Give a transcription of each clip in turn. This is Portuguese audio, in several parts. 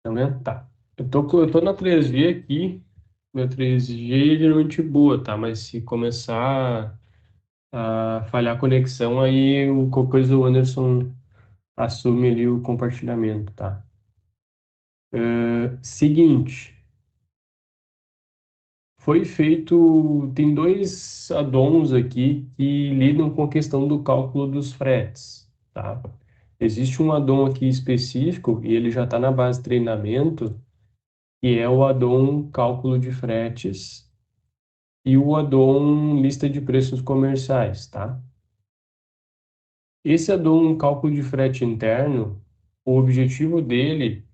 Tá vendo? Tá. Eu tô na 3G aqui. Meu 3G é geralmente boa, tá? Mas se começar a falhar a conexão, aí qualquer coisa o Anderson assume ali o compartilhamento, tá? Seguinte, foi feito. Tem dois addons aqui que lidam com a questão do cálculo dos fretes, tá? Existe um addon aqui específico e ele já está na base de treinamento, que é o addon cálculo de fretes e o addon lista de preços comerciais, tá? Esse addon cálculo de frete interno, o objetivo dele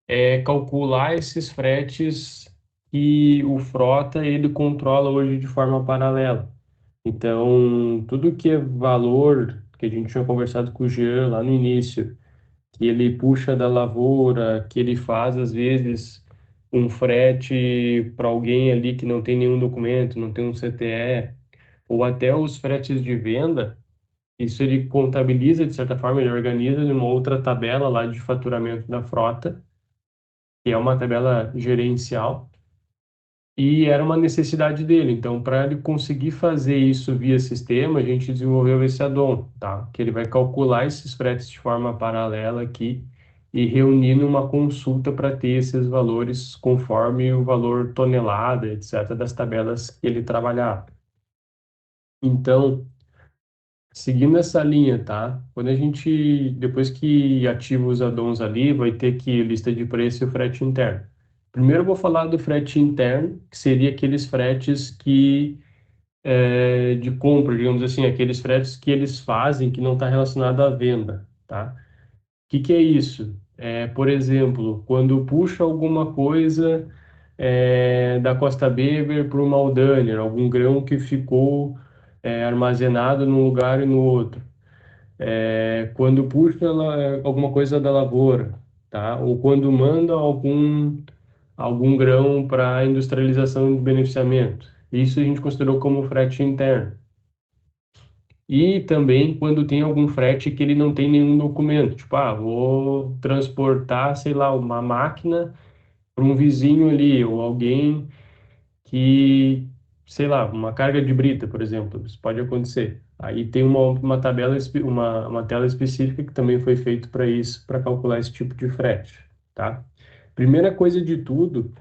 é calcular esses fretes que o frota ele controla hoje de forma paralela. Então, tudo que é valor que a gente tinha conversado com o Jean lá no início, que ele puxa da lavoura, que ele faz às vezes um frete para alguém ali que não tem nenhum documento, não tem um CTE, ou até os fretes de venda, isso ele contabiliza de certa forma, ele organiza em uma outra tabela lá de faturamento da frota, que é uma tabela gerencial, e era uma necessidade dele. Então, para ele conseguir fazer isso via sistema, a gente desenvolveu esse addon, tá? Que ele vai calcular esses fretes de forma paralela aqui e reunir numa consulta para ter esses valores conforme o valor tonelada, etc., das tabelas que ele trabalhar. Então, seguindo essa linha, tá? Quando a gente, depois que ativa os addons ali, vai ter que lista de preço e o frete interno. Primeiro eu vou falar do frete interno, que seria aqueles fretes que de compra, digamos assim, aqueles fretes que eles fazem que não está relacionado à venda, tá? O que que é isso? Por exemplo, quando puxa alguma coisa da Costa Beber para o Maldaner, algum grão que ficou armazenado num lugar e no outro. Quando puxa alguma coisa da lavoura, tá? Ou quando manda algum grão para industrialização de beneficiamento. Isso a gente considerou como frete interno. E também quando tem algum frete que ele não tem nenhum documento, tipo, vou transportar, sei lá, uma máquina para um vizinho ali, ou alguém que, sei lá, uma carga de brita, por exemplo, isso pode acontecer. Aí tem uma tabela, uma tela específica que também foi feito para isso, para calcular esse tipo de frete, tá? Primeira coisa de tudo,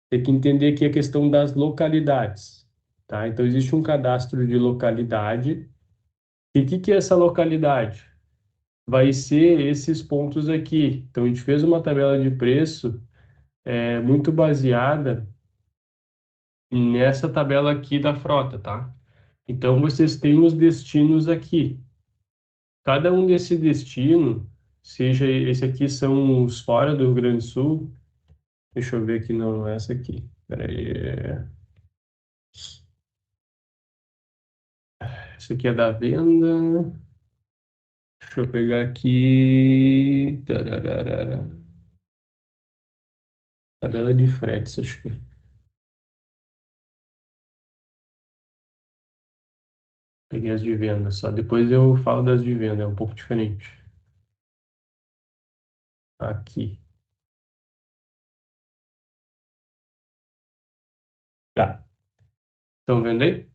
tem que entender aqui a questão das localidades, tá? Então, existe um cadastro de localidade. E o que que é essa localidade? Vai ser esses pontos aqui. Então, a gente fez uma tabela de preço muito baseada nessa tabela aqui da frota, tá? Então, vocês têm os destinos aqui. Cada um desse destino, seja esse aqui são os fora do Rio Grande do Sul. Deixa eu ver aqui, não, não é essa aqui. Peraí. Essa aqui é da venda. Deixa eu pegar aqui. Tararara. Tabela de fretes, acho que. Peguei as de venda só. Depois eu falo das de venda, é um pouco diferente. Aqui. Tá. Estão vendo aí?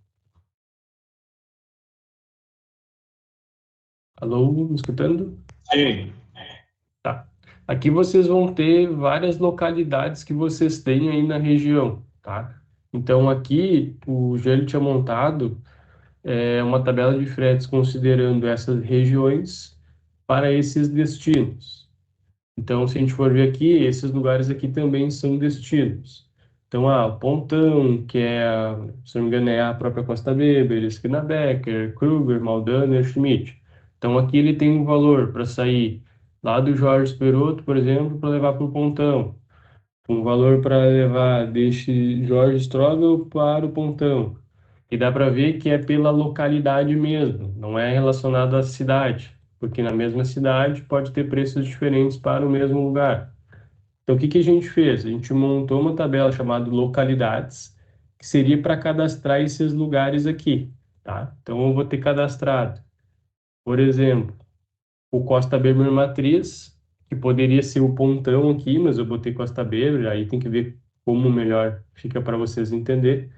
Alô, me escutando? Sim. Tá. Aqui vocês vão ter várias localidades que vocês têm aí na região, tá? Então aqui o Gélio tinha montado uma tabela de fretes considerando essas regiões para esses destinos. Então, se a gente for ver aqui, esses lugares aqui também são destinos. Então, o Pontão, que se não me engano, é a própria Costa Weber, Esquina Becker, Kruger, Maldaner, Schmidt. Então, aqui ele tem um valor para sair lá do Jorge Peroto, por exemplo, para levar para o Pontão. Um valor para levar deste Jorge Strobel para o Pontão. E dá para ver que é pela localidade mesmo, não é relacionado à cidade, porque na mesma cidade pode ter preços diferentes para o mesmo lugar. Então, o que que a gente fez? A gente montou uma tabela chamada localidades, que seria para cadastrar esses lugares aqui, tá? Então, eu vou ter cadastrado, por exemplo, o Costa Beber Matriz, que poderia ser o pontão aqui, mas eu botei Costa Beber, aí tem que ver como melhor fica para vocês entender.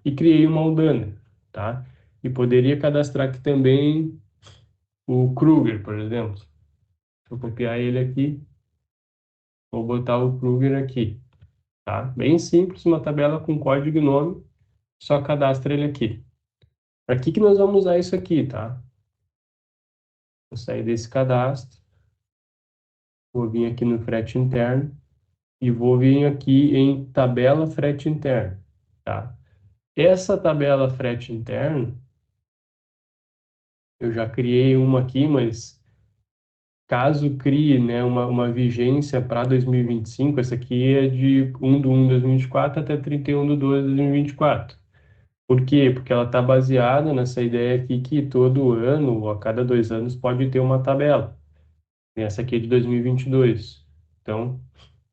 E criei uma Aldana, tá? E poderia cadastrar aqui também o Kruger, por exemplo. Vou copiar ele aqui, vou botar o Kruger aqui, tá? Bem simples, uma tabela com código e nome, só cadastra ele aqui. Para que nós vamos usar isso aqui, tá? Vou sair desse cadastro, vou vir aqui no frete interno e vou vir aqui em tabela frete interno, tá? Essa tabela frete interno, eu já criei uma aqui, mas caso crie, né, uma vigência para 2025, essa aqui é de 1/1/2024 até 31/12/2024. Por quê? Porque ela está baseada nessa ideia aqui que todo ano, ou a cada 2 anos, pode ter uma tabela. Essa aqui é de 2022. Então,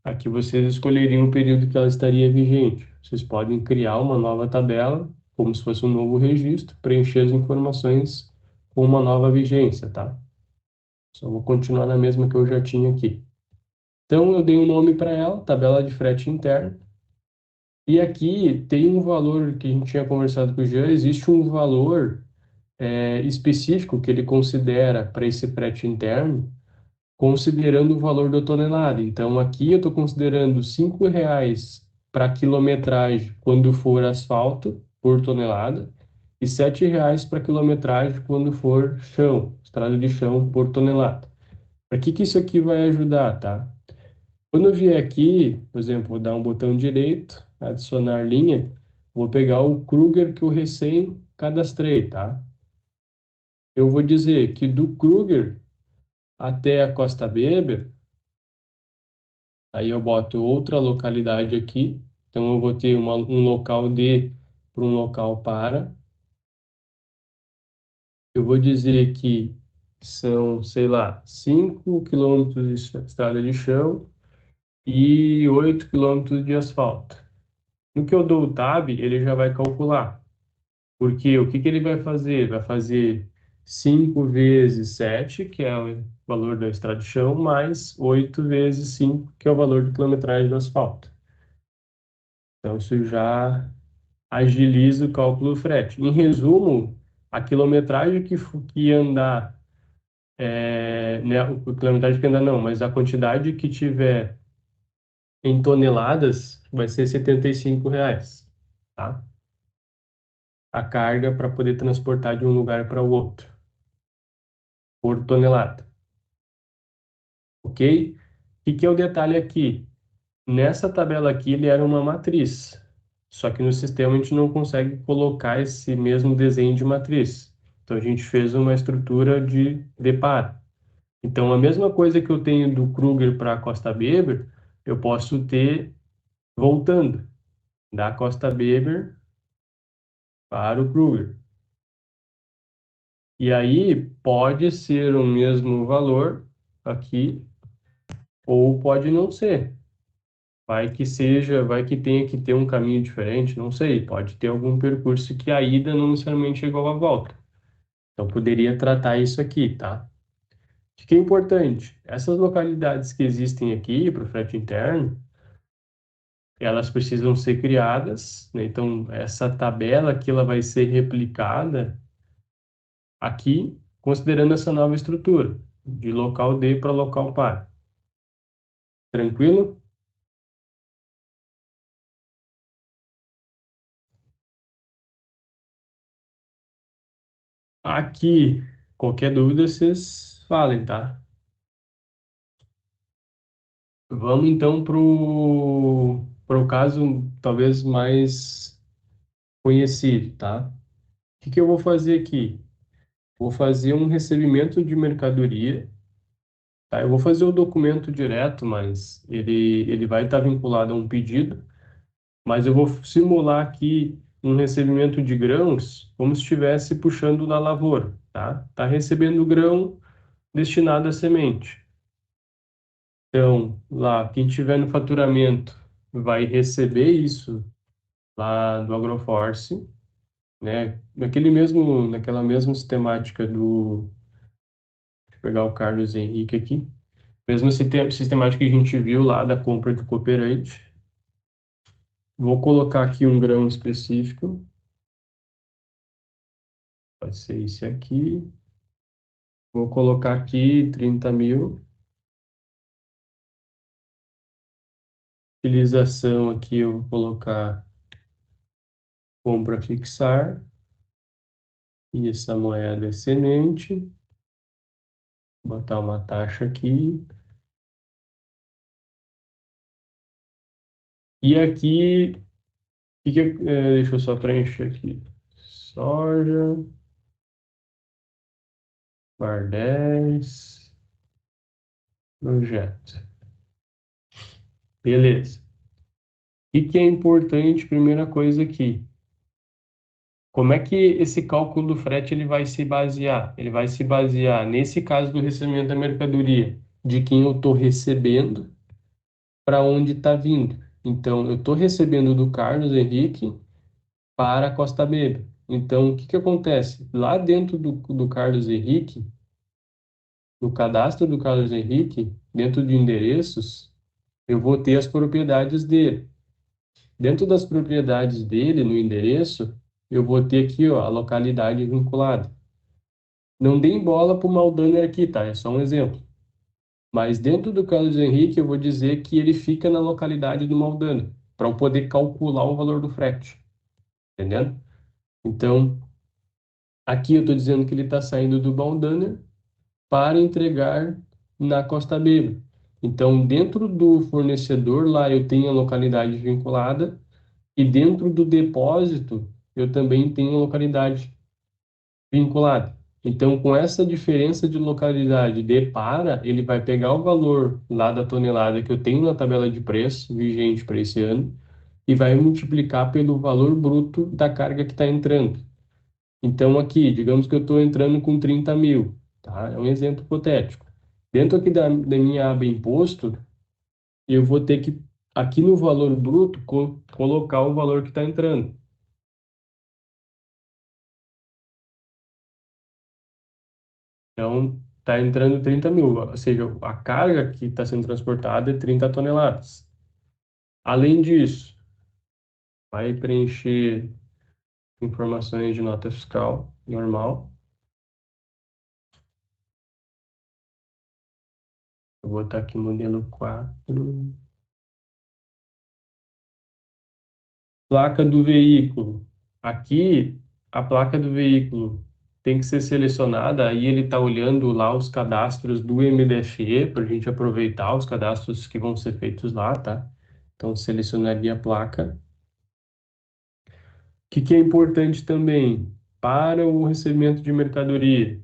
aqui vocês escolheriam o período que ela estaria vigente. Vocês podem criar uma nova tabela, como se fosse um novo registro, preencher as informações com uma nova vigência, tá? Só vou continuar na mesma que eu já tinha aqui. Então, eu dei um nome para ela, tabela de frete interno. E aqui tem um valor que a gente tinha conversado com o Jean, existe um valor específico que ele considera para esse frete interno, considerando o valor da tonelada. Então, aqui eu estou considerando R$ 5 para quilometragem quando for asfalto por tonelada e R$ 7 para quilometragem quando for chão, estrada de chão por tonelada. Para que isso aqui vai ajudar, tá? Quando eu vier aqui, por exemplo, vou dar um botão direito, adicionar linha, vou pegar o Kruger que eu recém cadastrei, tá? Eu vou dizer que do Kruger até a Costa Beber, aí eu boto outra localidade aqui, então eu vou ter um local de para um local para. Eu vou dizer que são, sei lá, 5 quilômetros de estrada de chão e 8 quilômetros de asfalto. No que eu dou o tab, ele já vai calcular. Porque o que que ele vai fazer? Vai fazer 5 vezes 7, que é o valor da estrada de chão, mais 8 vezes 5, que é o valor de quilometragem do asfalto. Então, isso já agiliza o cálculo do frete. Em resumo, a quilometragem que andar, né, a quilometragem que andar não, mas a quantidade que tiver em toneladas vai ser R$ 75, tá? A carga para poder transportar de um lugar para o outro, por tonelada, ok? O que é o detalhe aqui? Nessa tabela aqui, ele era uma matriz, só que no sistema a gente não consegue colocar esse mesmo desenho de matriz. Então a gente fez uma estrutura de par. Então a mesma coisa que eu tenho do Kruger para a Costa Beber, eu posso ter voltando da Costa Beber para o Kruger. E aí pode ser o mesmo valor aqui, ou pode não ser. Vai que seja, vai que tenha que ter um caminho diferente, não sei. Pode ter algum percurso que a ida não necessariamente é igual à volta. Então poderia tratar isso aqui, tá? O que é importante? Essas localidades que existem aqui para o frete interno, elas precisam ser criadas, né? Então essa tabela aqui ela vai ser replicada aqui, considerando essa nova estrutura, de local D para local par. Tranquilo? Aqui, qualquer dúvida, vocês falem, tá? Vamos então pro caso talvez mais conhecido, tá? O que que eu vou fazer aqui? Vou fazer um recebimento de mercadoria, tá? Eu vou fazer o documento direto, mas ele vai estar vinculado a um pedido, mas eu vou simular aqui um recebimento de grãos como se estivesse puxando da lavoura, tá? Tá recebendo grão destinado à semente. Então, lá, quem tiver no faturamento vai receber isso lá do Agroforce, né? Naquela mesma sistemática do, deixa eu pegar o Carlos Henrique aqui. Mesma sistemática que a gente viu lá da compra de cooperante. Vou colocar aqui um grão específico. Vai ser esse aqui. Vou colocar aqui 30.000. Utilização aqui eu vou colocar compra fixar. E essa moeda é semente. Vou botar uma taxa aqui. E aqui, deixa eu só preencher aqui. Soja, bar 10, projeto. Beleza. E que é importante, primeira coisa aqui. Como é que esse cálculo do frete ele vai se basear? Ele vai se basear, nesse caso do recebimento da mercadoria, de quem eu estou recebendo para onde está vindo. Então, eu estou recebendo do Carlos Henrique para a Costa Baby. Então, o que que acontece? Lá dentro do Carlos Henrique, no cadastro do Carlos Henrique, dentro de endereços, eu vou ter as propriedades dele. Dentro das propriedades dele, no endereço, eu vou ter aqui, ó, a localidade vinculada. Não deem bola para o Maldaner aqui, tá? É só um exemplo. Mas dentro do Carlos Henrique, eu vou dizer que ele fica na localidade do Maldaner, para eu poder calcular o valor do frete. Entendendo? Então, aqui eu estou dizendo que ele está saindo do Maldaner para entregar na Costa Beba. Então, dentro do fornecedor, lá eu tenho a localidade vinculada, e dentro do depósito, eu também tenho a localidade vinculada. Então, com essa diferença de localidade de para, ele vai pegar o valor lá da tonelada que eu tenho na tabela de preço vigente para esse ano e vai multiplicar pelo valor bruto da carga que está entrando. Então, aqui, digamos que eu estou entrando com 30.000, tá? É um exemplo hipotético. Dentro aqui da minha aba imposto, eu vou ter que, aqui no valor bruto, colocar o valor que está entrando. Então, está entrando 30.000, ou seja, a carga que está sendo transportada é 30 toneladas. Além disso, vai preencher informações de nota fiscal normal. Eu vou botar aqui modelo 4. Placa do veículo. Aqui, a placa do veículo tem que ser selecionada, aí ele está olhando lá os cadastros do MDFE, para a gente aproveitar os cadastros que vão ser feitos lá, tá? Então, selecionaria a placa. Que é importante também para o recebimento de mercadoria?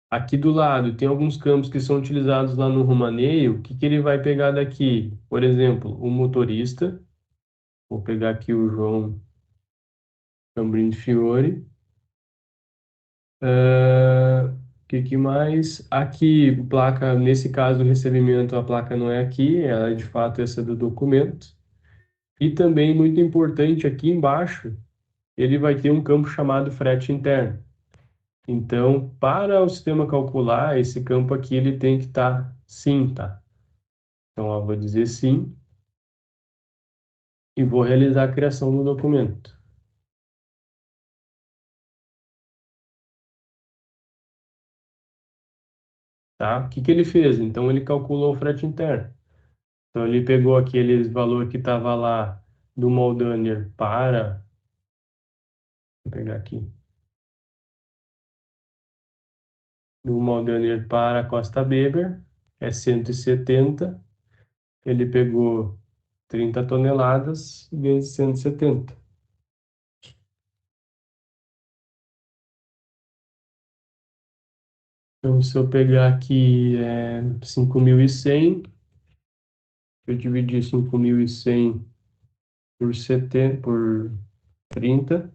Aqui do lado tem alguns campos que são utilizados lá no Romaneio. O que que ele vai pegar daqui? Por exemplo, o motorista. Vou pegar aqui o João Cambrini Fiore. Que mais? Aqui, placa, nesse caso, o recebimento, a placa não é aqui, ela é de fato essa do documento. E também, muito importante, aqui embaixo, ele vai ter um campo chamado frete interno. Então, para o sistema calcular, esse campo aqui ele tem que estar sim, tá? Então, ó, vou dizer sim e vou realizar a criação do documento, tá? O que que ele fez? Então, ele calculou o frete interno. Então, ele pegou aquele valor que estava lá do Moldaner para, vou pegar aqui, do Moldaner para Costa Beber, é 170. Ele pegou 30 toneladas vezes 170. Então, se eu pegar aqui 5.100, eu dividir 5.100 por 70, por 30,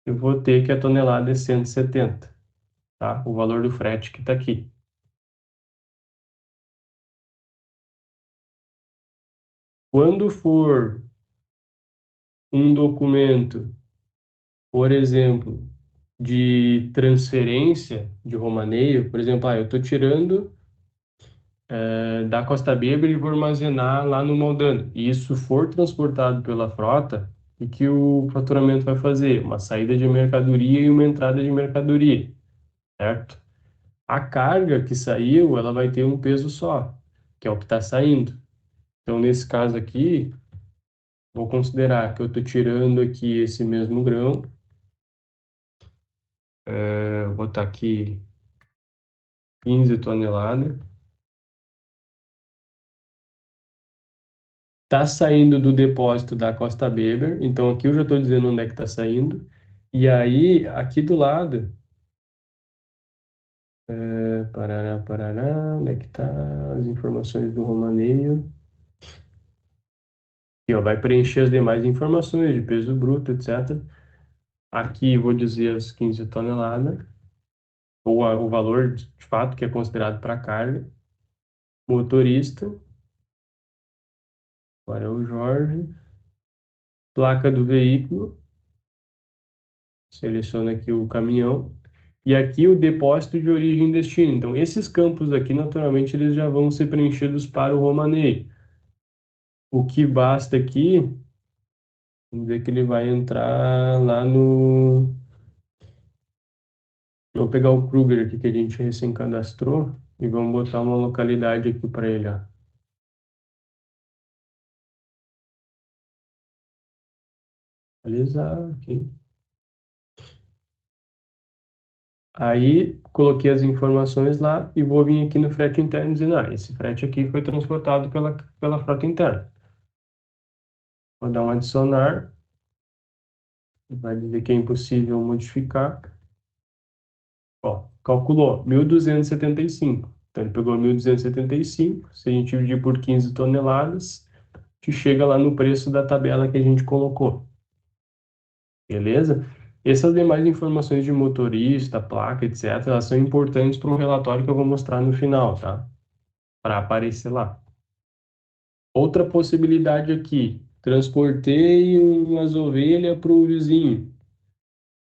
eu vou ter que a tonelada é 170, tá? O valor do frete que está aqui. Quando for um documento, por exemplo, de transferência de romaneio, por exemplo, eu estou tirando da Costa Beber e vou armazenar lá no Moldano, e isso for transportado pela frota, o que o faturamento vai fazer? Uma saída de mercadoria e uma entrada de mercadoria, certo? A carga que saiu, ela vai ter um peso só, que é o que está saindo. Então, nesse caso aqui, vou considerar que eu estou tirando aqui esse mesmo grão, vou botar aqui 15 toneladas. Está saindo do depósito da Costa Beber, então aqui eu já estou dizendo onde é que está saindo. E aí, aqui do lado, parará, parará, onde é que tá as informações do romaneio? Aqui, ó, vai preencher as demais informações de peso bruto, etc. Aqui vou dizer as 15 toneladas, ou o valor de fato que é considerado para carga. Motorista, agora é o Jorge. Placa do veículo, seleciona aqui o caminhão. E aqui o depósito de origem e destino. Então, esses campos aqui, naturalmente, eles já vão ser preenchidos para o romaneio. O que basta aqui, vamos ver que ele vai entrar lá no... Vou pegar o Kruger aqui que a gente recém cadastrou e vamos botar uma localidade aqui para ele, ó. Atualizar aqui. Aí, coloquei as informações lá e vou vir aqui no frete interno dizendo, esse frete aqui foi transportado pela frota interna. Vou dar um adicionar, vai dizer que é impossível modificar. Ó, calculou 1.275. Então, ele pegou 1.275. Se a gente dividir por 15 toneladas, te chega lá no preço da tabela que a gente colocou. Beleza? Essas demais informações de motorista, placa, etc., elas são importantes para o relatório que eu vou mostrar no final, tá? Para aparecer lá. Outra possibilidade aqui, transportei umas ovelhas para o vizinho.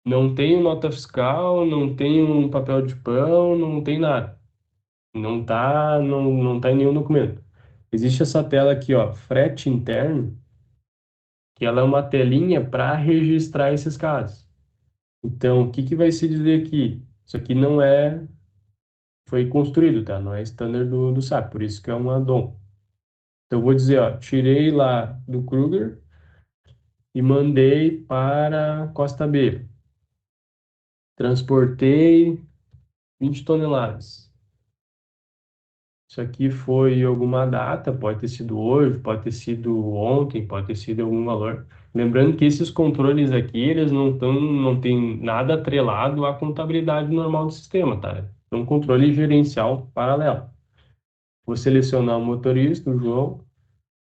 Não tenho nota fiscal, não tenho um papel de pão, não tem nada. Não tá em nenhum documento. Existe essa tela aqui, ó, frete interno, que ela é uma telinha para registrar esses casos. Então, o que que vai se dizer aqui? Isso aqui não foi construído, tá? Não é standard do SAP, por isso que é um add-on. Então, eu vou dizer, ó, tirei lá do Kruger e mandei para Costa B. Transportei 20 toneladas. Isso aqui foi alguma data, pode ter sido hoje, pode ter sido ontem, pode ter sido algum valor. Lembrando que esses controles aqui, eles não tem nada atrelado à contabilidade normal do sistema, tá? É um controle gerencial paralelo. Vou selecionar o motorista, o João,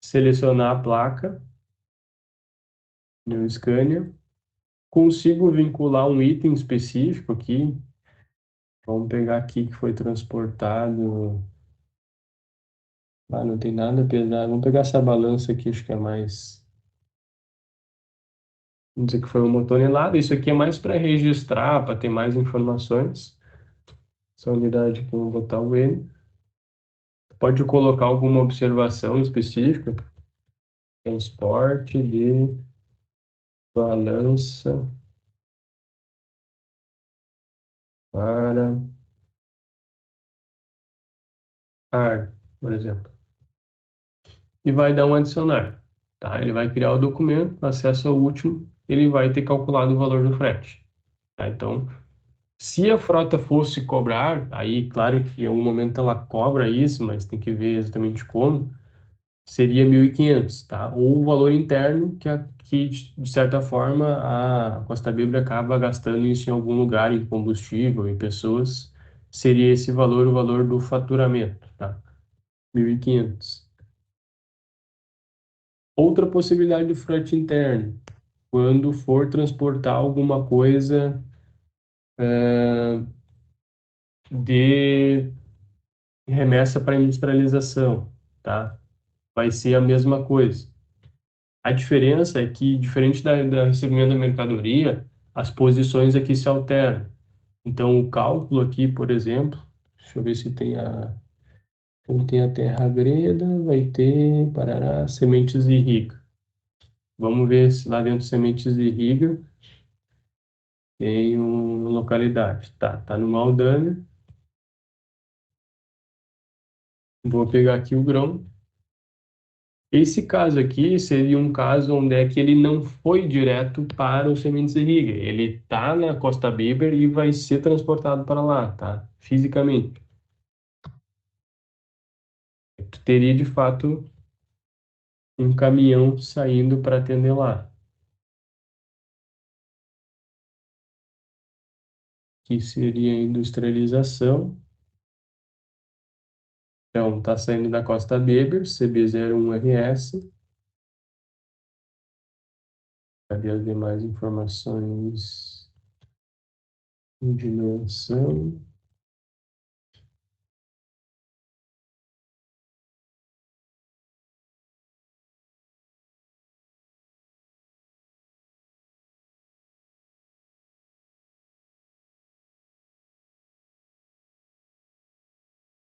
selecionar a placa, meu Scania, consigo vincular um item específico aqui. Vamos pegar aqui que foi transportado. Não tem nada pesado. Vamos pegar essa balança aqui, acho que é mais. Vamos dizer que foi uma tonelada. Isso aqui é mais para registrar, para ter mais informações. Essa unidade aqui, vamos botar o N. Pode colocar alguma observação específica. Transporte de balança para ar, por exemplo. E vai dar um adicionar. Tá? Ele vai criar o documento, acesso ao último, ele vai ter calculado o valor do frete. Tá? Então, se a frota fosse cobrar, aí, claro que em algum momento ela cobra isso, mas tem que ver exatamente como, seria 1.500, tá? Ou o valor interno, que de certa forma, a Costa Bíblia acaba gastando isso em algum lugar, em combustível, em pessoas, seria esse valor o valor do faturamento, tá? 1.500. Outra possibilidade de frete interno, quando for transportar alguma coisa de remessa para industrialização, tá? Vai ser a mesma coisa. A diferença é que, diferente da recebimento da mercadoria, as posições aqui se alternam. Então, o cálculo aqui, por exemplo, deixa eu ver se tem como tem a terra greda, vai ter, parará, sementes irriga. Vamos ver se lá dentro de sementes irriga tem uma localidade. Tá no Maldaner. Vou pegar aqui o grão. Esse caso aqui seria um caso onde é que ele não foi direto para o Sementes Irriga. Ele tá na Costa Beber e vai ser transportado para lá, tá? Fisicamente. Tu teria, de fato, um caminhão saindo para atender lá. Que seria a industrialização. Então, tá saindo da Costa Beber, CB01RS. Cadê as demais informações em dimensão?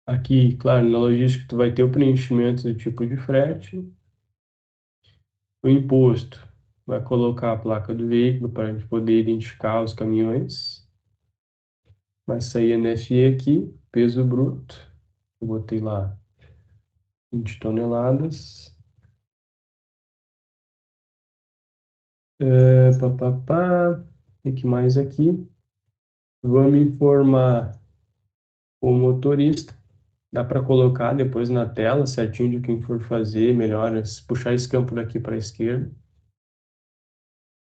Aqui, claro, na logística tu vai ter o preenchimento do tipo de frete, o imposto, vai colocar a placa do veículo para a gente poder identificar os caminhões, vai sair NFE aqui, peso bruto, eu botei lá 20 toneladas, papapá, o que mais aqui? Vamos informar o motorista, dá para colocar depois na tela certinho de quem for fazer, melhor, puxar esse campo daqui para a esquerda,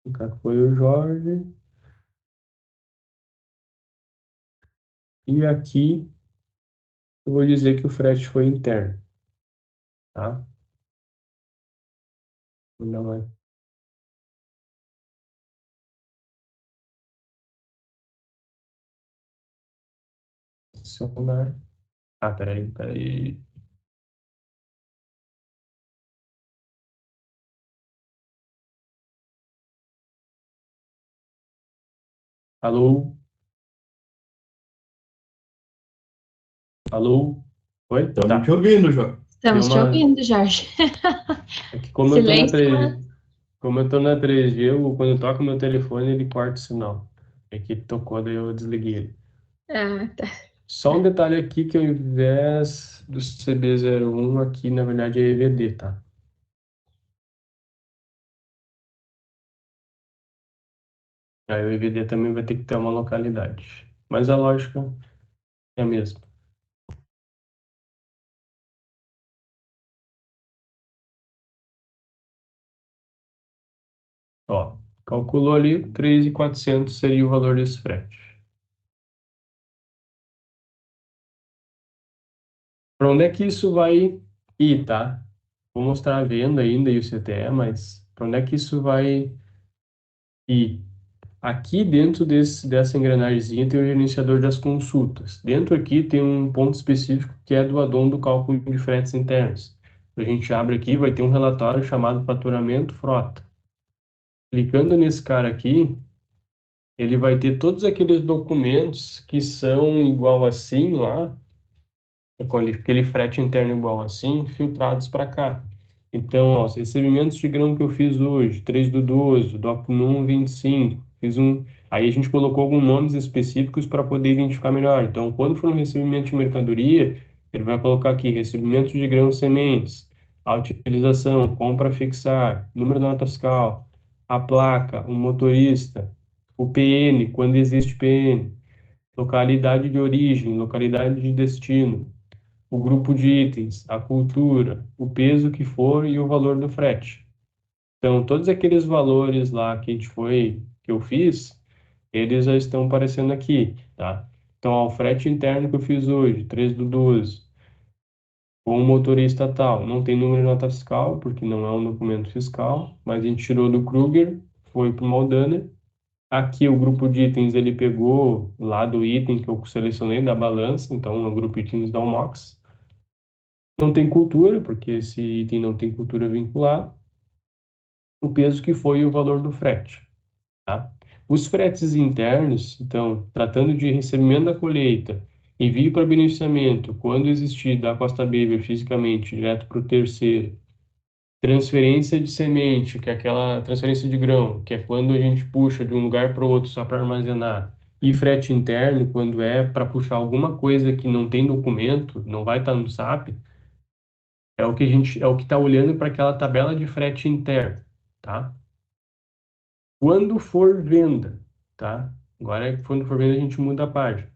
no caso foi o Jorge. E aqui eu vou dizer que o frete foi interno, tá? Não é adicionar. Ah, peraí. Alô? Alô? Oi? Estamos te Tá. ouvindo, João. Deu Estamos te uma. ouvindo, Jorge. É que como eu tô na Silêncio, 3G, mas... como eu tô na 3G, quando eu toco meu telefone, ele corta o sinal. É que tocou, daí eu desliguei ele. Ah, tá. Só um detalhe aqui que ao invés do CB01 aqui, na verdade, é EVD, tá? Aí o EVD também vai ter que ter uma localidade. Mas a lógica é a mesma. Ó, calculou ali, 3.400 seria o valor desse frete. Para onde é que isso vai ir, tá? Vou mostrar a venda ainda e o CTE, mas para onde é que isso vai ir? Aqui dentro dessa engrenagemzinha tem o gerenciador das consultas. Dentro aqui tem um ponto específico que é do addon do cálculo de fretes internos. A gente abre aqui, vai ter um relatório chamado faturamento frota. Clicando nesse cara aqui, ele vai ter todos aqueles documentos que são igual assim lá, aquele frete interno igual assim, filtrados para cá. Então, ó, os recebimentos de grão que eu fiz hoje, 3/12, DOC num 25, fiz um. Aí a gente colocou alguns nomes específicos para poder identificar melhor. Então, quando for um recebimento de mercadoria, ele vai colocar aqui recebimento de grãos sementes, a utilização, compra a fixar, número da nota fiscal, a placa, o motorista, o PN, quando existe PN, localidade de origem, localidade de destino, o grupo de itens, a cultura, o peso que for e o valor do frete. Então, todos aqueles valores lá que eu fiz, eles já estão aparecendo aqui, tá? Então, ó, o frete interno que eu fiz hoje, 3/12, com o motorista tal, não tem número de nota fiscal, porque não é um documento fiscal, mas a gente tirou do Kruger, foi para o Maldaner. Aqui o grupo de itens ele pegou lá do item que eu selecionei da balança, então no grupo de itens da Almox. Não tem cultura, porque esse item não tem cultura vinculada. O peso que foi o valor do frete, tá? Os fretes internos, então, tratando de recebimento da colheita, envio para beneficiamento, quando existir da Costa Beber fisicamente, direto para o terceiro, transferência de semente, que é aquela transferência de grão, que é quando a gente puxa de um lugar para o outro só para armazenar, e frete interno, quando é para puxar alguma coisa que não tem documento, não vai estar no SAP, é o que está olhando para aquela tabela de frete interno, tá? Quando for venda, tá? Agora, quando for venda, a gente muda a página.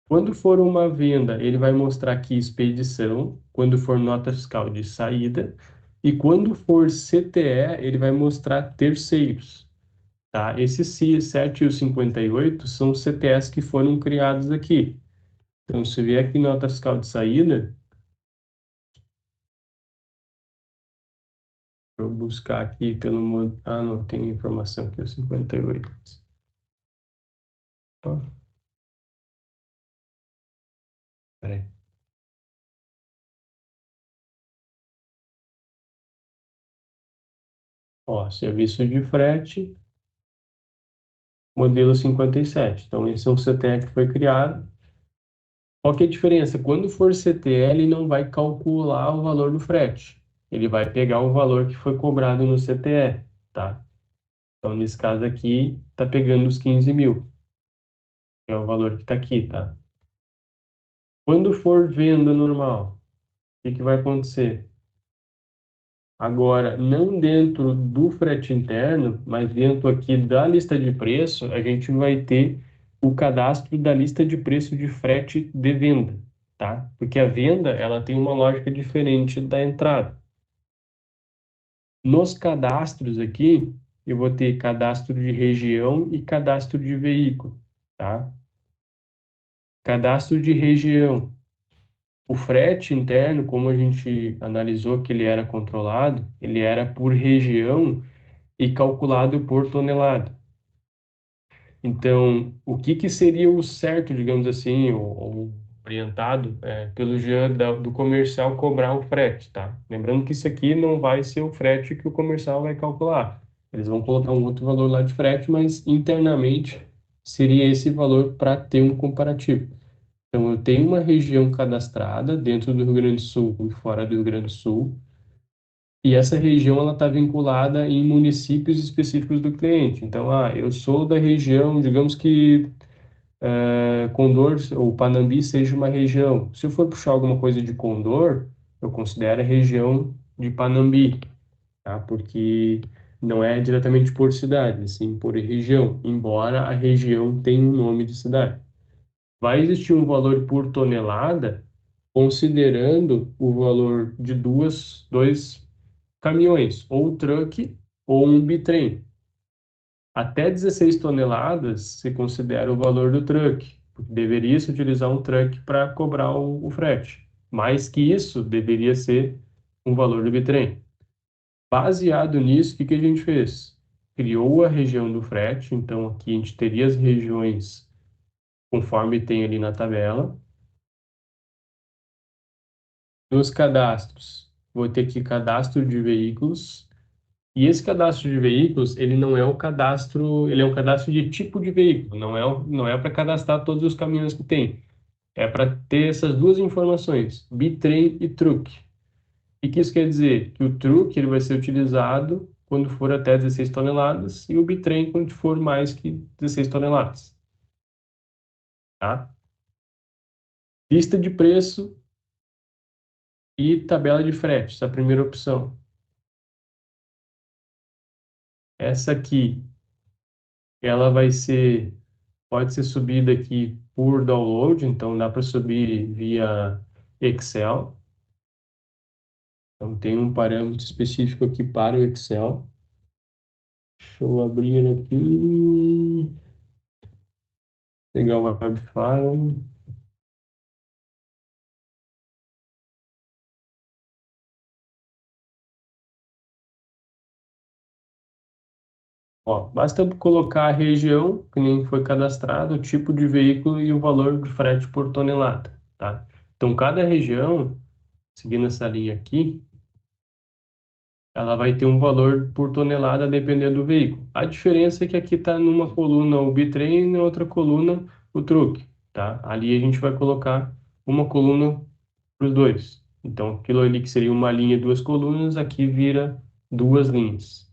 Quando for uma venda, ele vai mostrar aqui expedição, quando for nota fiscal de saída, e quando for CTE, ele vai mostrar terceiros, tá? Esses 7 e os 58 são os CTEs que foram criados aqui. Então, se vier aqui nota fiscal de saída, vou buscar aqui pelo... Ah, não, tem informação aqui, o 58. Ó, peraí. Ó, serviço de frete, modelo 57. Então, esse é um CTE que foi criado. Qual que é a diferença? Quando for CTE, ele não vai calcular o valor do frete. Ele vai pegar o valor que foi cobrado no CTE, tá? Então, nesse caso aqui, tá pegando os 15 mil, que é o valor que tá aqui, tá? Quando for venda normal, o que que vai acontecer? Agora, não dentro do frete interno, mas dentro aqui da lista de preço, a gente vai ter o cadastro da lista de preço de frete de venda, tá? Porque a venda, ela tem uma lógica diferente da entrada. Nos cadastros aqui, eu vou ter cadastro de região e cadastro de veículo, tá? Cadastro de região. O frete interno, como a gente analisou que ele era controlado, ele era por região e calculado por tonelada. Então, o que que seria o certo, digamos assim, ou orientado pelo Jean do comercial cobrar o frete, tá? Lembrando que isso aqui não vai ser o frete que o comercial vai calcular. Eles vão colocar um outro valor lá de frete, mas internamente seria esse valor para ter um comparativo. Então, eu tenho uma região cadastrada dentro do Rio Grande do Sul e fora do Rio Grande do Sul, e essa região ela está vinculada em municípios específicos do cliente. Então, eu sou da região, digamos que Condor ou Panambi seja uma região. Se eu for puxar alguma coisa de Condor, eu considero a região de Panambi, tá? Porque não é diretamente por cidade, sim por região, embora a região tenha um nome de cidade. Vai existir um valor por tonelada, considerando o valor de dois caminhões, ou um truck ou um bitrem. Até 16 toneladas se considera o valor do truck, porque deveria se utilizar um truck para cobrar o frete. Mais que isso, deveria ser um valor do bitrem. Baseado nisso, o que que a gente fez? Criou a região do frete, então aqui a gente teria as regiões conforme tem ali na tabela. Nos cadastros, vou ter aqui cadastro de veículos. E esse cadastro de veículos, ele não é o cadastro, ele é um cadastro de tipo de veículo, não é para cadastrar todos os caminhões que tem. É para ter essas duas informações, bitrem e truque. E que isso quer dizer? Que o truque ele vai ser utilizado quando for até 16 toneladas e o bitrem quando for mais que 16 toneladas, tá? Lista de preço e tabela de frete, essa é a primeira opção. Essa aqui, ela pode ser subida aqui por download, então dá para subir via Excel. Então tem um parâmetro específico aqui para o Excel. Deixa eu abrir aqui, pegar o Webfile. Ó, basta colocar a região, que nem foi cadastrado, o tipo de veículo e o valor de frete por tonelada, tá? Então cada região, seguindo essa linha aqui, ela vai ter um valor por tonelada dependendo do veículo. A diferença é que aqui está numa coluna o bitrem e na outra coluna o truque, tá? Ali a gente vai colocar uma coluna para os dois. Então, aquilo ali que seria uma linha e duas colunas, aqui vira duas linhas.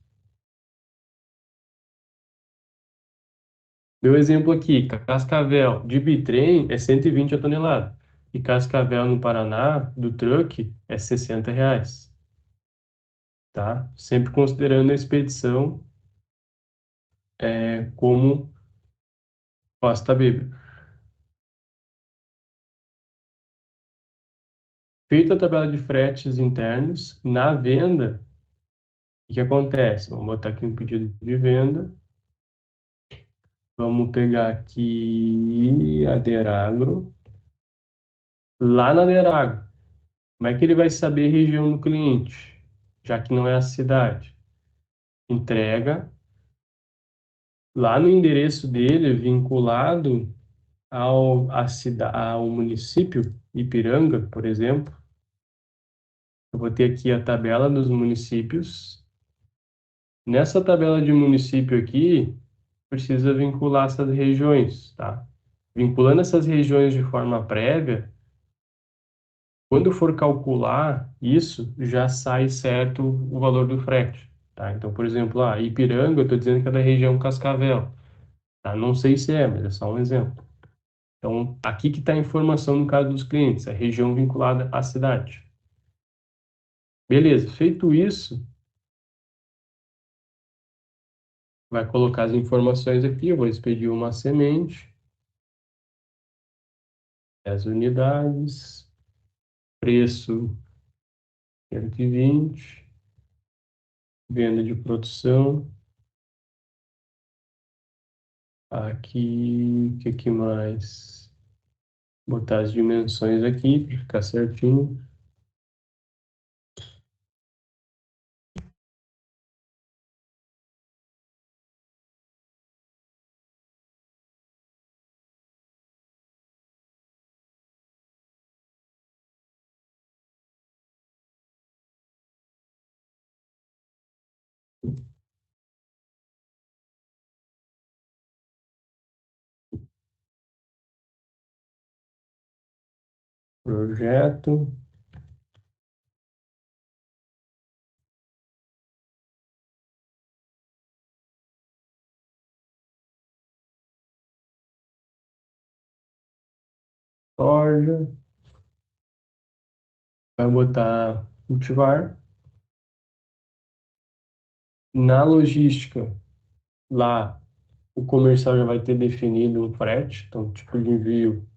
Meu exemplo aqui, Cascavel de bitrem é 120 a tonelada. E Cascavel no Paraná, do truck, é R$ 60, tá? Sempre considerando a expedição como pasta bíblica. Feita a tabela de fretes internos, na venda, o que acontece? Vamos botar aqui um pedido de venda. Vamos pegar aqui a Deragro. Lá na Deragro, como é que ele vai saber a região do cliente, já que não é a cidade? Entrega lá no endereço dele, vinculado ao município, Ipiranga, por exemplo. Eu vou ter aqui a tabela dos municípios. Nessa tabela de município aqui, precisa vincular essas regiões, tá? Vinculando essas regiões de forma prévia, quando for calcular isso, já sai certo o valor do frete, tá? Então, por exemplo, Ipiranga, eu estou dizendo que é da região Cascavel, tá? Não sei se é, mas é só um exemplo. Então, aqui que está a informação no caso dos clientes, a região vinculada à cidade. Beleza, feito isso, vai colocar as informações aqui, eu vou expedir uma semente, 10 unidades, preço 120, venda de produção, aqui, o que que mais? Botar as dimensões aqui para ficar certinho. Projeto, soja, vai botar cultivar. Na logística, lá, o comercial já vai ter definido um frete, então, tipo de envio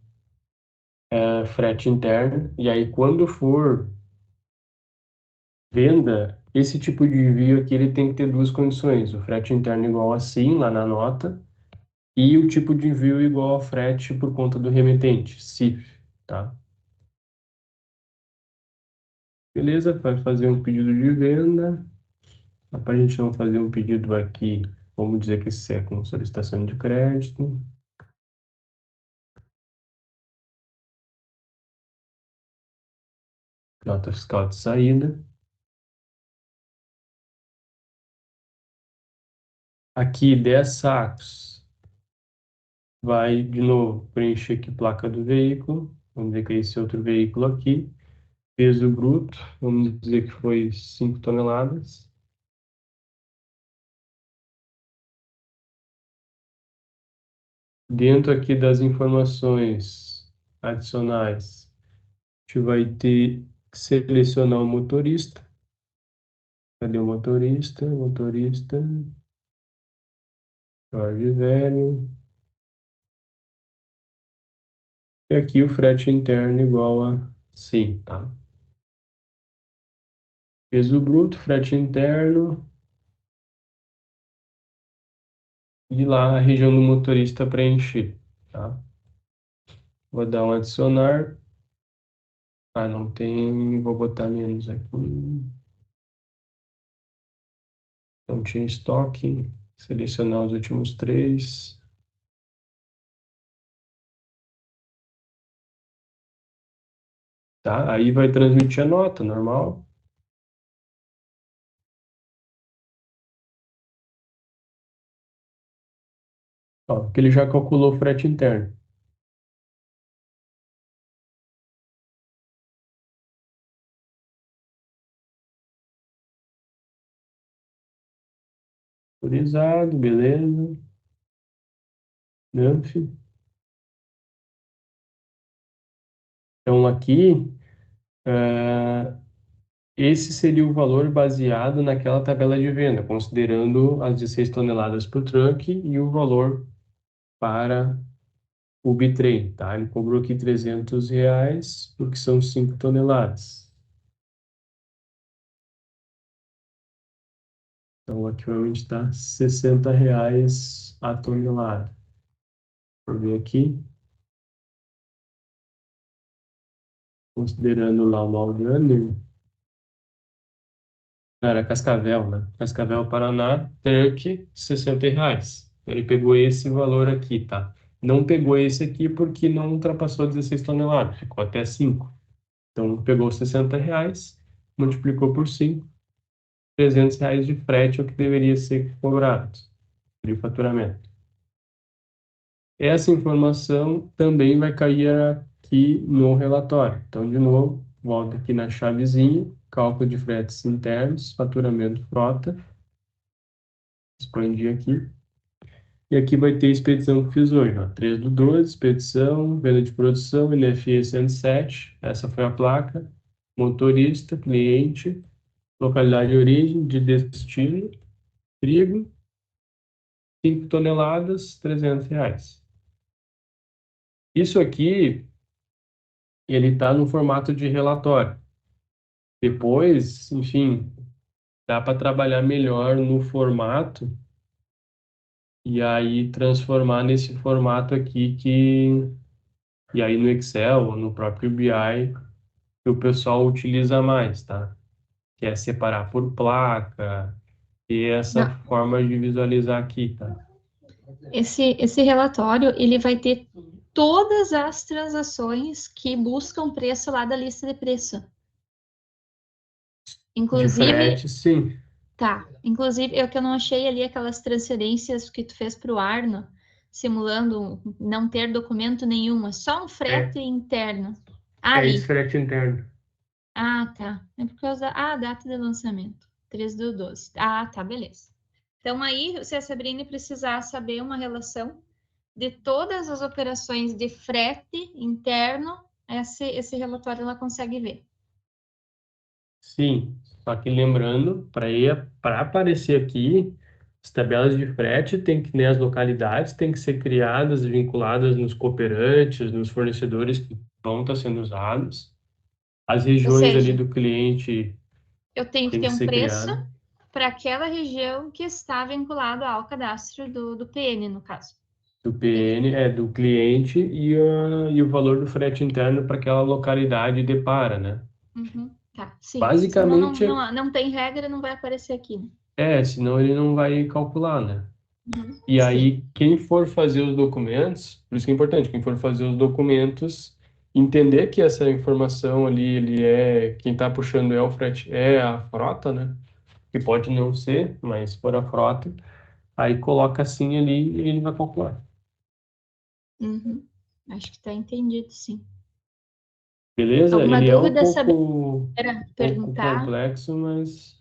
frete interno. E aí, quando for venda, esse tipo de envio aqui, ele tem que ter duas condições. O frete interno igual assim, lá na nota, e o tipo de envio igual ao frete por conta do remetente, CIF, tá? Beleza, vai fazer um pedido de venda. Para a gente não fazer um pedido aqui, vamos dizer que esse é com solicitação de crédito, nota fiscal de saída. Aqui, 10 sacos. Vai, de novo, preencher aqui placa do veículo. Vamos ver que é esse outro veículo aqui. Peso bruto, vamos dizer que foi 5 toneladas. Dentro aqui das informações adicionais, a gente vai ter que selecionar o motorista. Cadê o motorista? Motorista, Jorge Velho. E aqui o frete interno igual a sim, tá? Peso bruto, frete interno e lá a região do motorista preencher, tá? Vou dar um adicionar. Não tem, vou botar menos aqui. Não tinha estoque. Selecionar os últimos três. Tá? Aí vai transmitir a nota, normal. Ó, porque ele já calculou o frete interno. Autorizado, beleza. Nanf. Então aqui, eh, esse seria o valor baseado naquela tabela de venda, considerando as 16 toneladas por truck e o valor para o bitrem, tá? Ele cobrou aqui R$ 300, porque são 5 toneladas. Então, aqui realmente está R$ 60 a tonelada. Vou ver aqui, considerando lá o Maldander, era Cascavel, né? Cascavel, Paraná, truck, R$ 60. Ele pegou esse valor aqui, tá? Não pegou esse aqui porque não ultrapassou 16 toneladas, ficou até 5. Então, pegou R$ 60, multiplicou por 5, R$ 300 de frete é o que deveria ser cobrado de faturamento. Essa informação também vai cair aqui no relatório. Então, de novo, volta aqui na chavezinha, cálculo de fretes internos, faturamento frota, expandir aqui. E aqui vai ter a expedição que fiz hoje, ó, 3/12, expedição, venda de produção, NFE 107, essa foi a placa, motorista, cliente, localidade de origem, de destino, trigo, 5 toneladas, R$ 300. Isso aqui, ele está no formato de relatório. Depois, enfim, dá para trabalhar melhor no formato e aí transformar nesse formato aqui e aí no Excel ou no próprio BI que o pessoal utiliza mais, tá? Que é separar por placa e essa Não, forma de visualizar aqui, tá? esse relatório, ele vai ter todas as transações que buscam preço lá da lista de preço. De Inclusive, frete, sim. tá. Inclusive, eu que eu não achei ali aquelas transferências que tu fez para o Arno, simulando não ter documento nenhum, é só um frete É, interno. é esse Ali. frete interno. Ah, tá. É por causa da data de lançamento. 3/12. Ah, tá, beleza. Então, aí, se a Sabrine precisar saber uma relação de todas as operações de frete interno, esse relatório ela consegue ver. Sim, só que lembrando, para aparecer aqui, as tabelas de frete tem que, né, as localidades têm que ser criadas, vinculadas nos cooperantes, nos fornecedores que vão estar sendo usados. As Ou regiões ali seja, do cliente eu tenho que têm ter que um ser preço criadas. para aquela região que está vinculado ao cadastro do PN, no caso. Do Entendi. PN, do cliente e o valor do frete interno para aquela localidade depara, né? Uhum, tá, sim. Senão Basicamente, não tem regra, não vai aparecer aqui, né? senão ele não vai calcular, né? Uhum, E sim. aí, quem for fazer os documentos, por isso que é importante, quem for fazer os documentos, entender que essa informação ali, quem está puxando é o frete, é a frota, né? Que pode não ser, mas se for a frota, aí coloca assim ali e ele vai calcular. Uhum. Acho que está entendido, sim. Beleza? Alguma Ele é um dúvida, pouco, saber um pouco perguntar? complexo, mas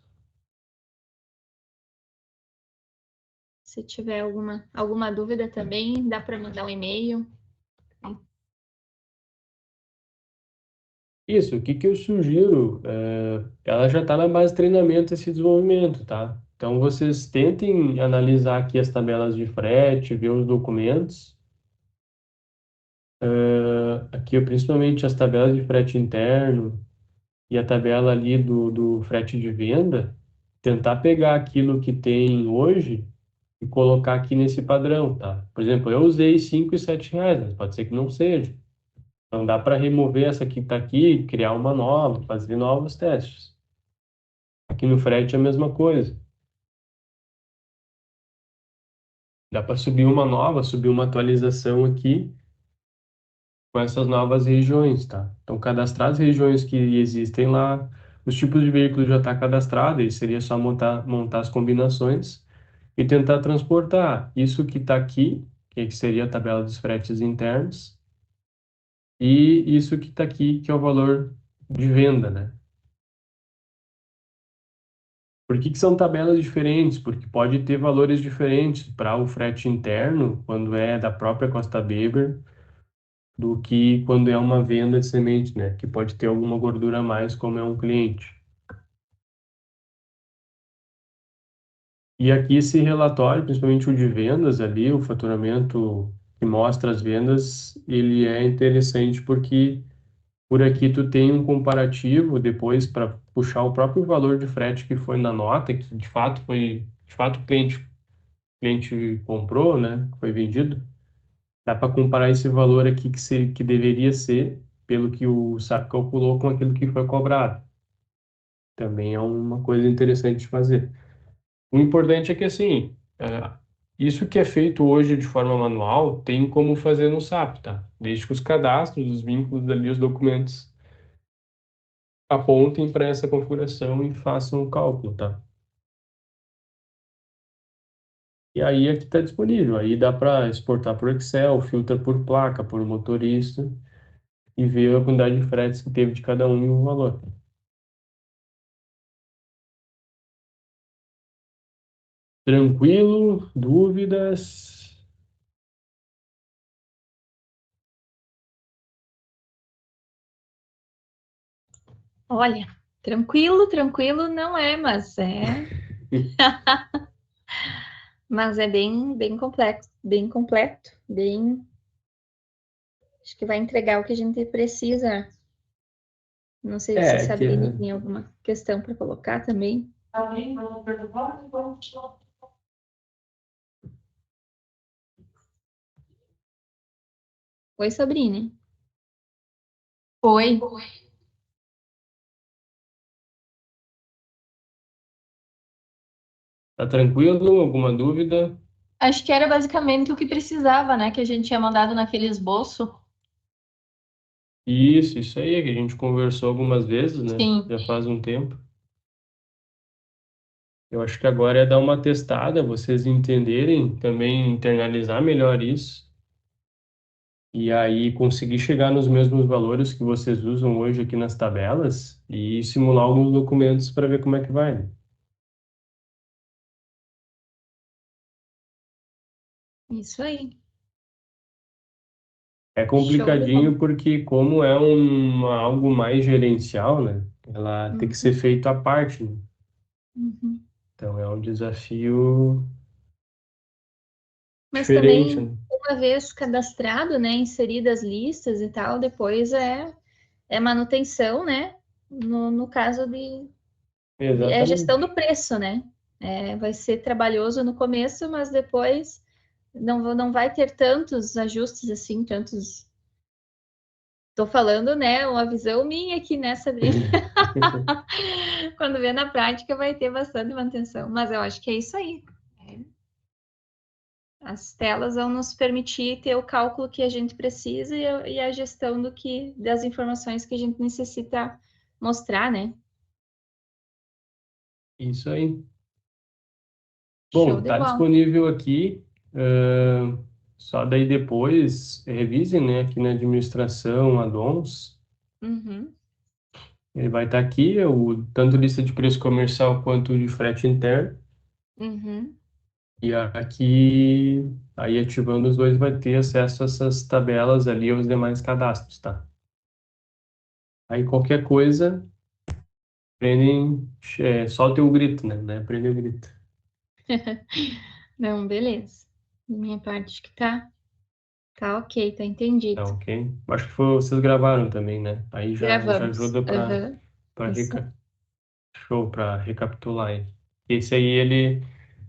Se tiver alguma dúvida também, dá para mandar um e-mail. isso, o que que eu sugiro? Ela já está na base de treinamento esse desenvolvimento, tá? Então vocês tentem analisar aqui as tabelas de frete, ver os documentos. Aqui, principalmente as tabelas de frete interno e a tabela ali do frete de venda, tentar pegar aquilo que tem hoje e colocar aqui nesse padrão, tá? Por exemplo, eu usei 5 e R$ 7, mas pode ser que não seja. Então dá para remover essa que está aqui, criar uma nova, fazer novos testes. Aqui no frete é a mesma coisa. Dá para subir uma nova, subir uma atualização aqui com essas novas regiões, tá? Então, cadastrar as regiões que existem lá, os tipos de veículos já está cadastrado, e seria só montar as combinações e tentar transportar isso que está aqui. que seria a tabela dos fretes internos, e isso que está aqui, que é o valor de venda, né? Por que que são tabelas diferentes? Porque pode ter valores diferentes para o frete interno, quando é da própria Costa Beber, do que quando é uma venda de semente, né? Que pode ter alguma gordura a mais, como é um cliente. E aqui esse relatório, principalmente o de vendas ali, o faturamento que mostra as vendas, ele é interessante porque por aqui tu tem um comparativo depois para puxar o próprio valor de frete que foi na nota, que de fato foi, de fato o cliente comprou, né? Foi vendido. Dá para comparar esse valor aqui que deveria ser, pelo que o SAP calculou, com aquilo que foi cobrado. Também é uma coisa interessante de fazer. O importante é que, assim, isso que é feito hoje de forma manual, tem como fazer no SAP, tá? Desde que os cadastros, os vínculos ali, os documentos apontem para essa configuração e façam o cálculo, tá? E aí aqui está disponível. Aí dá para exportar por Excel, filtra por placa, por motorista e ver a quantidade de fretes que teve de cada um e o valor. Tranquilo? Dúvidas? Olha, tranquilo, tranquilo não é, mas é bem complexo, bem completo, bem. Acho que vai entregar o que a gente precisa. Não sei se a É, que é. Sabrina tem alguma questão para colocar também. Oi, Sabrina. Oi. Tá tranquilo? Alguma dúvida? Acho que era basicamente o que precisava, né? Que a gente tinha mandado naquele esboço. Isso aí, que a gente conversou algumas vezes, né? Sim, Já faz um tempo. Eu acho que agora é dar uma testada, vocês entenderem, também internalizar melhor isso, e aí conseguir chegar nos mesmos valores que vocês usam hoje aqui nas tabelas e simular alguns documentos para ver como é que vai, né? Isso aí. É Show de bola. complicadinho porque como é algo mais gerencial, né? Ela tem que ser Uhum, feito à parte, né? uhum. Então é um desafio Mas diferente, também, né? uma vez cadastrado, né, inseridas as listas e tal, depois é manutenção, né? No caso é a gestão Exatamente. do preço, né? É, vai ser trabalhoso no começo, mas depois não vai ter tantos ajustes assim, tantos. Tô falando, né? Uma visão minha aqui, né, Sabrina? Quando vê na prática, vai ter bastante manutenção. Mas eu acho que é isso aí. As telas vão nos permitir ter o cálculo que a gente precisa e a gestão das informações que a gente necessita mostrar, né? Isso aí. Show Bom, de tá bola. disponível aqui. Só daí depois revisem, né, aqui na administração, addons. Uhum, Ele vai estar aqui, tanto lista de preço comercial quanto de frete interno. uhum. E aqui, aí ativando os dois, vai ter acesso a essas tabelas ali aos demais cadastros, tá? Aí qualquer coisa, prendem, soltem o grito, né? Né? Prendem o grito. Não, beleza. Da minha parte acho que tá ok, tá Tá entendido. ok? Acho que vocês gravaram também, né? Aí já Gravamos. ajuda para Aham, para isso. show, para recapitular aí. Esse aí,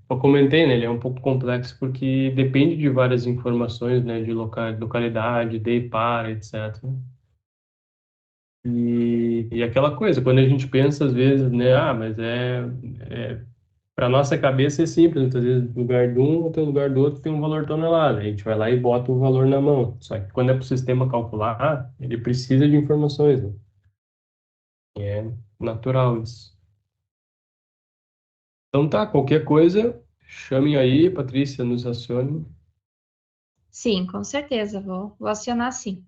eu comentei, né? Ele é um pouco complexo porque depende de várias informações, né? De localidade, de para, etc. E aquela coisa, quando a gente pensa, às vezes, né? Ah, mas para nossa cabeça é simples, muitas vezes, no lugar de um, outro lugar do outro tem um valor tonelada. A gente vai lá e bota o valor na mão. Só que quando é para o sistema calcular, ele precisa de informações, né? É natural isso. Então tá, qualquer coisa, chamem aí, Patrícia, nos acione. Sim, com certeza, vou acionar sim.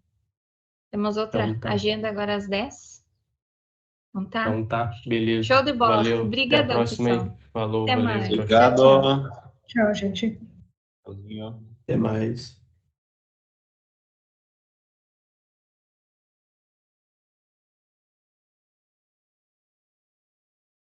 Temos outra Então tá. agenda agora às 10. Então tá? Então tá, beleza. Show de bola. Valeu. Até a Obrigadão, próxima aí. pessoal. Falou, Até valeu. mais. Tchau, tchau. Tchau, tchau. Obrigado. Tchau, gente. Tchauzinho. Até mais.